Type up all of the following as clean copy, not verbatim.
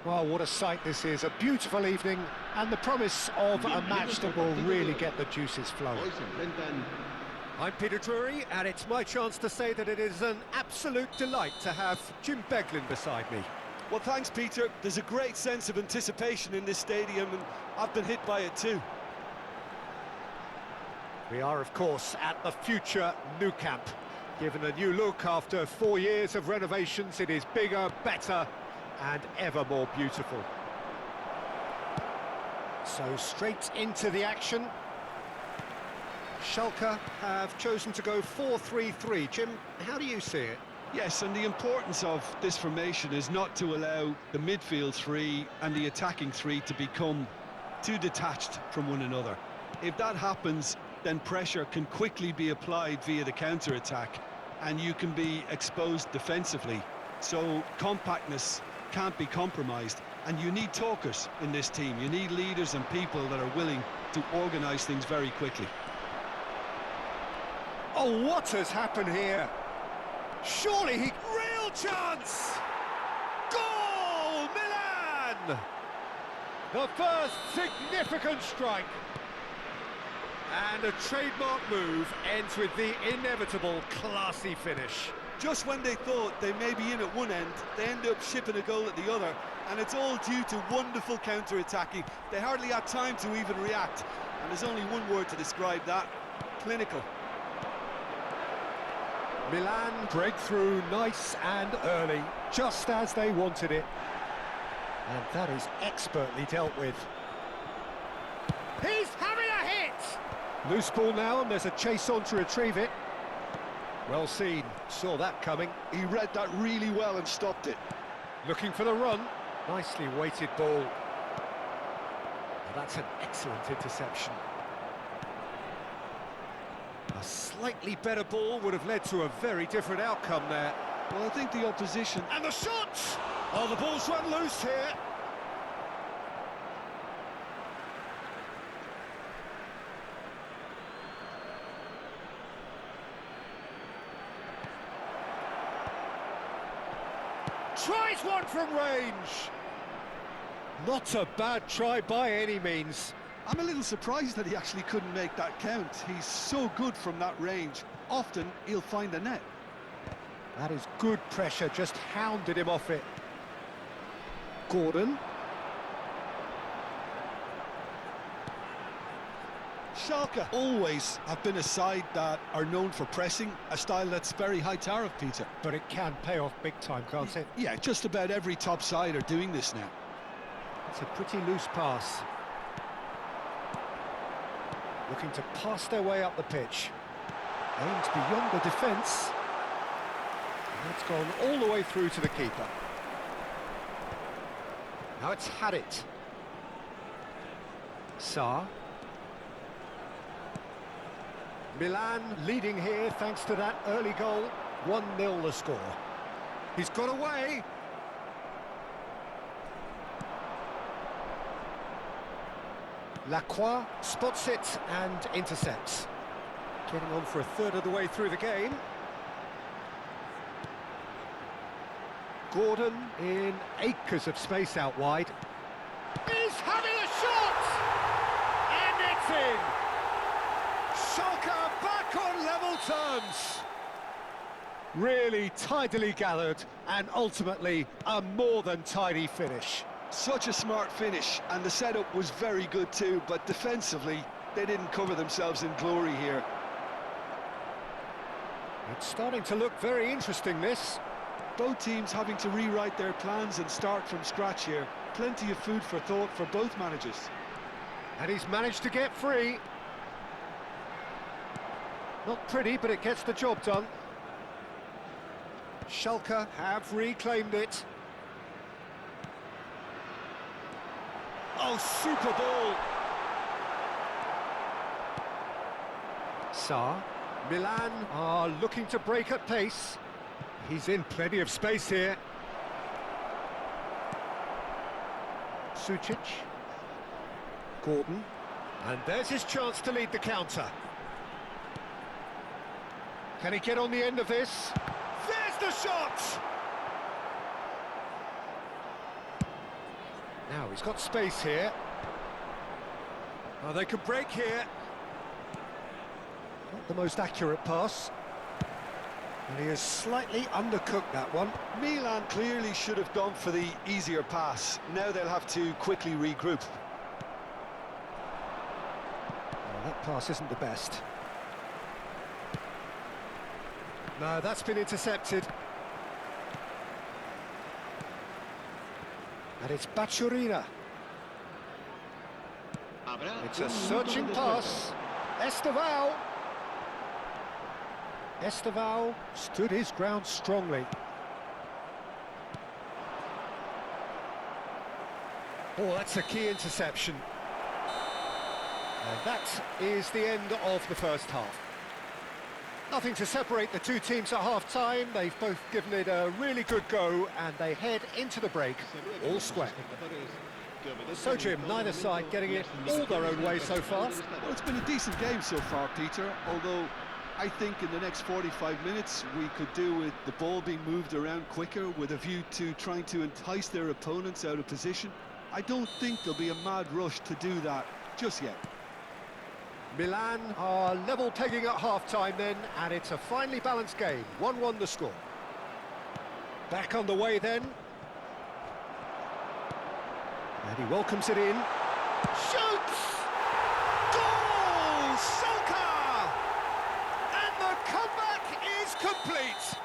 Well, what a sight this is. A beautiful evening and the promise of a match that will really get the juices flowing. I'm Peter Drury, and it's my chance to say that it is an absolute delight to have Jim Beglin beside me. Well, thanks, Peter. There's a great sense of anticipation in this stadium, and I've been hit by it too. We are, of course, at the future Nou Camp. Given a new look after 4 years of renovations, it is bigger, better, and ever more beautiful. So straight into the action. Schalke have chosen to go 4-3-3. Jim, how do you see it? Yes, and the importance of this formation is not to allow the midfield three and the attacking three to become too detached from one another. If that happens, then pressure can quickly be applied via the counter-attack, and you can be exposed defensively. So compactness can't be compromised, and you need talkers in this team. You need leaders and people that are willing to organise things very quickly. Oh, what has happened here? Surely he... Real chance! Goal! Milan! The first significant strike. And a trademark move ends with the inevitable classy finish. Just when they thought they may be in at one end, they end up shipping a goal at the other, and it's all due to wonderful counter-attacking. They hardly had time to even react, and there's only one word to describe that: clinical. Milan breakthrough nice and early, just as they wanted it. And that is expertly dealt with. He's having a hit! Loose ball now, and there's a chase on to retrieve it. Well seen, saw that coming. He read that really well and stopped it. Looking for the run. Nicely weighted ball. Well, that's an excellent interception. A slightly better ball would have led to a very different outcome there. Well, I think the opposition... And the shot! Oh, the ball's run loose here. Tries one from range. Not a bad try by any means. I'm a little surprised that he actually couldn't make that count. He's so good from that range. Often he'll find the net. That is good pressure, just hounded him off it. Gordon. Schalke always have been a side that are known for pressing, a style that's very high tariff, Peter. But it can pay off big time, can't it? Yeah, just about every top side are doing this now. It's a pretty loose pass. Looking to pass their way up the pitch. Aims beyond the defence. And it's gone all the way through to the keeper. Now it's had it. Sarr. Milan leading here thanks to that early goal. 1-0 the score. He's got away. Lacroix spots it and intercepts. Getting on for a third of the way through the game. Gordon in acres of space out wide. He's having a shot! And it's in! Schalke back on level terms. Really tidily gathered and ultimately a more than tidy finish. Such a smart finish, and the setup was very good too, but defensively they didn't cover themselves in glory here. It's starting to look very interesting, this. Both teams having to rewrite their plans and start from scratch here. Plenty of food for thought for both managers. And he's managed to get free. Not pretty, but it gets the job done. Schalke have reclaimed it. Oh, super ball! Sarr. Milan are looking to break at pace. He's in plenty of space here. Sucic. Gordon. And there's his chance to lead the counter. Can he get on the end of this? There's the shot! Now he's got space here. Oh, they could break here. Not the most accurate pass. And he has slightly undercooked that one. Milan clearly should have gone for the easier pass. Now they'll have to quickly regroup. Oh, that pass isn't the best. No, that's been intercepted. And it's Baturina. It's a searching pass. Esteval. Esteval stood his ground strongly. Oh, that's a key interception. And that is the end of the first half. Nothing to separate the two teams at half-time. They've both given it a really good go, and they head into the break all square. So, Jim, neither side getting it all their own way so far. Well, it's been a decent game so far, Peter, although I think in the next 45 minutes we could do with the ball being moved around quicker with a view to trying to entice their opponents out of position. I don't think there'll be a mad rush to do that just yet. Milan are level pegging at half-time then, and it's a finely balanced game. 1-1 the score. Back on the way then. And he welcomes it in. Shoots! Goal! Schalke! And the comeback is complete.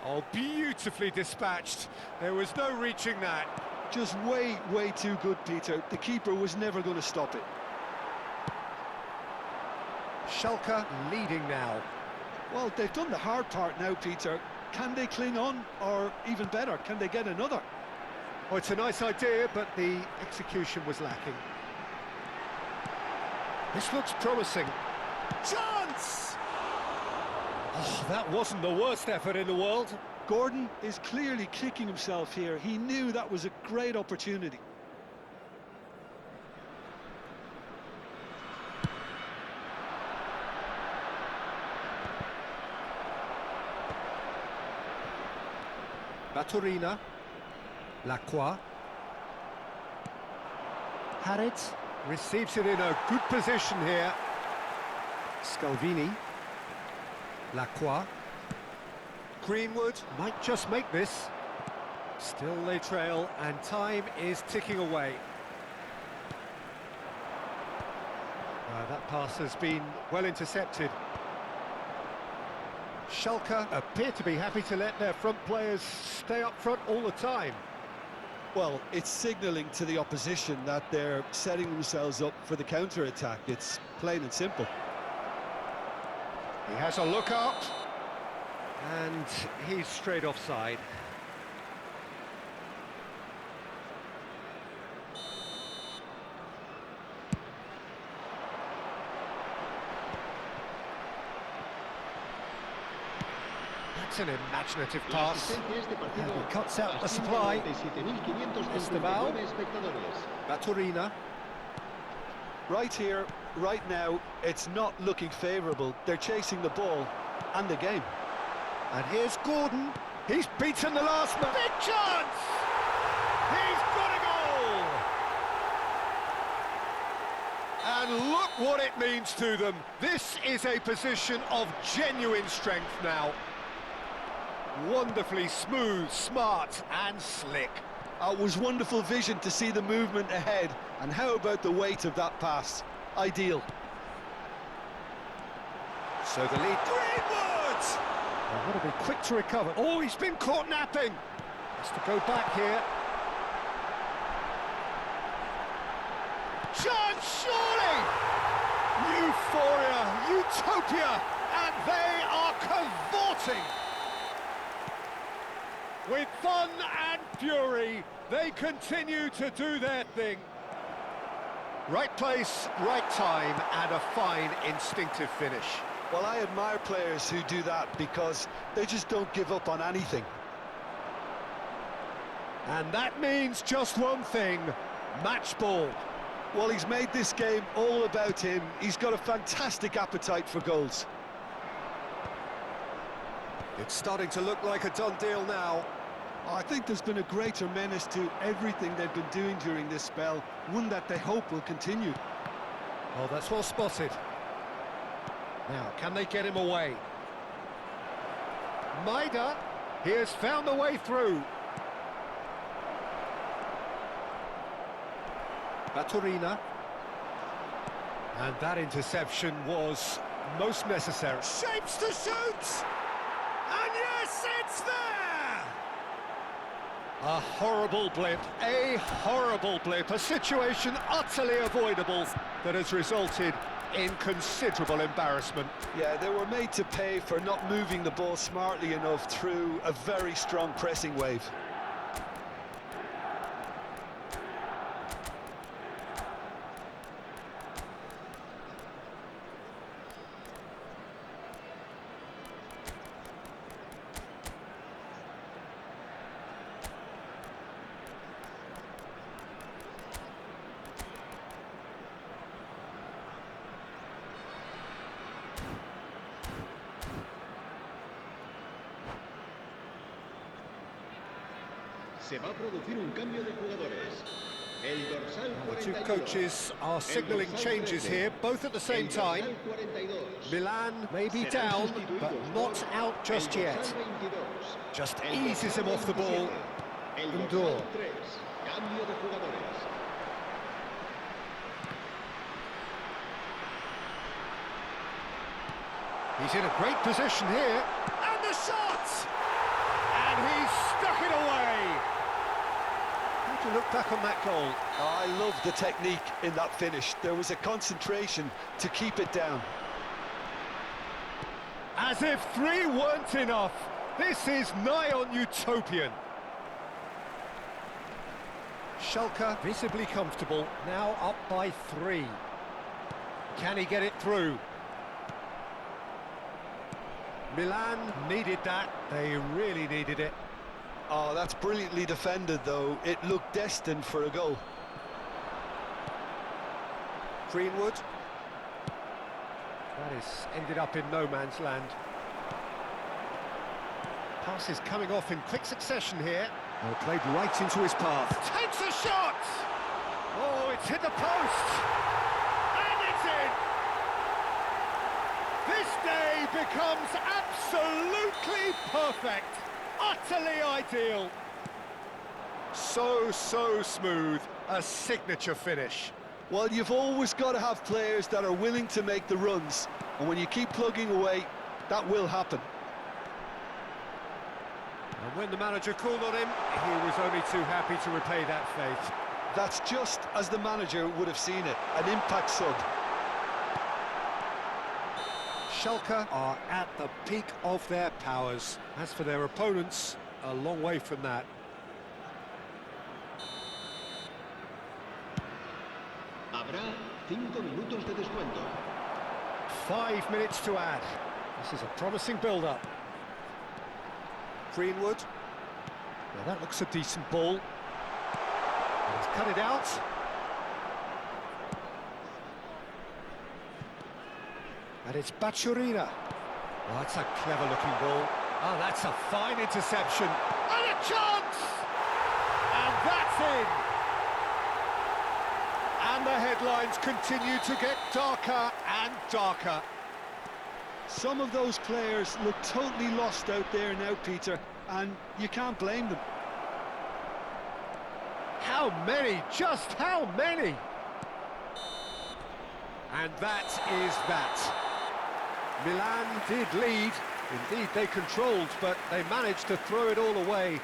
Oh, beautifully dispatched. There was no reaching that. Just way too good, Peter. The keeper was never going to stop it. Schalke leading now. Well, they've done the hard part now, Peter. Can they cling on, or even better, can they get another? Oh, it's a nice idea, but the execution was lacking. This looks promising. Chance! Oh, that wasn't the worst effort in the world. Gordon is clearly kicking himself here. He knew that was a great opportunity. Baturina. Lacroix. Had it. Receives it in a good position here. Scalvini. Lacroix. Greenwood might just make this. Still they trail, and time is ticking away. That pass has been well intercepted. Schalke appear to be happy to let their front players stay up front all the time. Well, it's signalling to the opposition that they're setting themselves up for the counter-attack. It's plain and simple. He has a look up, and he's straight offside. That's an imaginative pass. And he cuts out the supply. Esteval. Baturina. Right here, right now, it's not looking favourable. They're chasing the ball and the game. And here's Gordon. He's beaten the last man. Big chance! He's got a goal! And look what it means to them. This is a position of genuine strength now. Wonderfully smooth, smart and slick. It was wonderful vision to see the movement ahead. And how about the weight of that pass? Ideal. So the lead. Greenwood! Oh, got to be quick to recover. Oh, he's been caught napping. Has to go back here. Chance, surely! Euphoria, utopia, and they are cavorting. With fun and fury, they continue to do their thing. Right place, right time, and a fine instinctive finish. Well, I admire players who do that because they just don't give up on anything. And that means just one thing, match ball. Well, he's made this game all about him. He's got a fantastic appetite for goals. It's starting to look like a done deal now. I think there's been a greater menace to everything they've been doing during this spell, one that they hope will continue. Oh, that's well spotted. Now, can they get him away? Maida, he has found the way through. Baturina. And that interception was most necessary. Shapes to shoot! And yes, it's there! A horrible blip, a situation utterly avoidable that has resulted in considerable embarrassment. Yeah, they were made to pay for not moving the ball smartly enough through a very strong pressing wave. Se va a producir un cambio de jugadores. El dorsal The two 42. coaches are signalling changes here, both at the same time. Milan may be down, but not out just yet. Just eases him off the ball. Indoor. Cambio de jugadores. He's in a great position here. And the shot! And he's stuck it away. How do you look back on that goal? I love the technique in that finish. There was a concentration to keep it down. As if 3 weren't enough. This is nigh on utopian. Schalke visibly comfortable, now up by 3. Can he get it through? Milan needed that, they really needed it. Oh, that's brilliantly defended, though. It looked destined for a goal. Greenwood. That is ended up in no man's land. Passes coming off in quick succession here. Oh, played right into his path. Takes a shot! Oh, it's hit the post! And it's in! This day becomes absolutely perfect! Utterly ideal! So smooth. A signature finish. Well, you've always got to have players that are willing to make the runs. And when you keep plugging away, that will happen. And when the manager called on him, he was only too happy to repay that faith. That's just as the manager would have seen it, an impact sub. Schalke are at the peak of their powers. As for their opponents, a long way from that. Habrá 5 minutos de descuento. 5 minutes to add. This is a promising build-up. Greenwood. Now that looks a decent ball. He's cut it out. And it's Baturina. Oh, that's a clever-looking ball. Oh, that's a fine interception. And a chance! And that's in! And the headlines continue to get darker and darker. Some of those players look totally lost out there now, Peter, and you can't blame them. How many? Just how many? And that is that. Milan did lead. Indeed, they controlled, but they managed to throw it all away